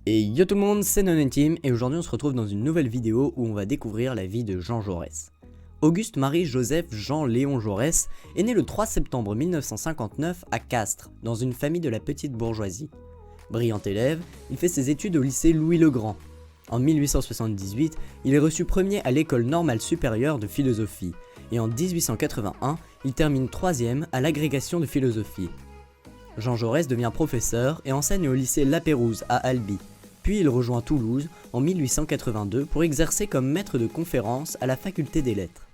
Et yo tout le monde, c'est Nonentime et aujourd'hui on se retrouve dans une nouvelle vidéo où on va découvrir la vie de Jean Jaurès. Auguste Marie Joseph Jean Léon Jaurès est né le 3 septembre 1959 à Castres, dans une famille de la petite bourgeoisie. Brillant élève, il fait ses études au lycée Louis-le-Grand. En 1878, il est reçu premier à l'école normale supérieure de philosophie et en 1881, il termine 3e à l'agrégation de philosophie. Jean Jaurès devient professeur et enseigne au lycée La Pérouse à Albi. Puis il rejoint Toulouse en 1882 pour exercer comme maître de conférences à la faculté des lettres.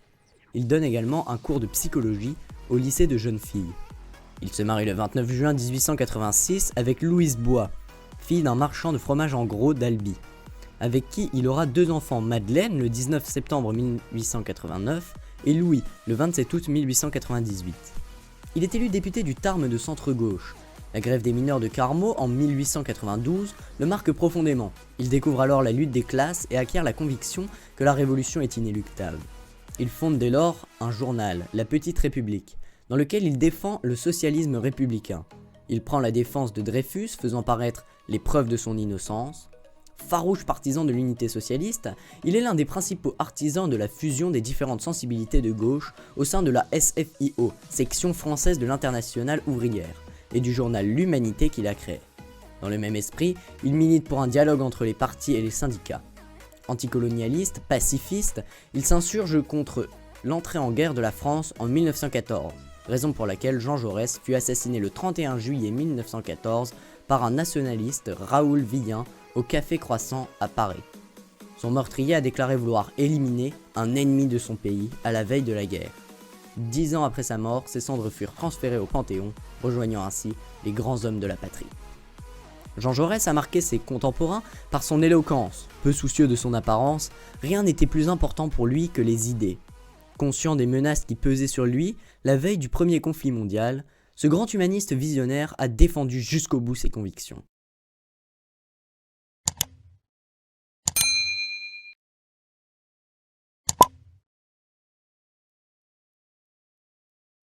Il donne également un cours de psychologie au lycée de jeunes filles. Il se marie le 29 juin 1886 avec Louise Bois, fille d'un marchand de fromage en gros d'Albi, avec qui il aura deux enfants, Madeleine le 19 septembre 1889 et Louis le 27 août 1898. Il est élu député du Tarn de centre-gauche. La grève des mineurs de Carmaux en 1892 le marque profondément. Il découvre alors la lutte des classes et acquiert la conviction que la révolution est inéluctable. Il fonde dès lors un journal, La Petite République, dans lequel il défend le socialisme républicain. Il prend la défense de Dreyfus, faisant paraître les preuves de son innocence. Farouche partisan de l'unité socialiste, il est l'un des principaux artisans de la fusion des différentes sensibilités de gauche au sein de la SFIO, section française de l'Internationale ouvrière, et du journal L'Humanité qu'il a créé. Dans le même esprit, il milite pour un dialogue entre les partis et les syndicats. Anticolonialiste, pacifiste, il s'insurge contre l'entrée en guerre de la France en 1914, raison pour laquelle Jean Jaurès fut assassiné le 31 juillet 1914 par un nationaliste, Raoul Villain, au Café Croissant à Paris. Son meurtrier a déclaré vouloir éliminer un ennemi de son pays à la veille de la guerre. 10 ans après sa mort, ses cendres furent transférées au Panthéon, rejoignant ainsi les grands hommes de la patrie. Jean Jaurès a marqué ses contemporains par son éloquence. Peu soucieux de son apparence, rien n'était plus important pour lui que les idées. Conscient des menaces qui pesaient sur lui, la veille du premier conflit mondial, ce grand humaniste visionnaire a défendu jusqu'au bout ses convictions.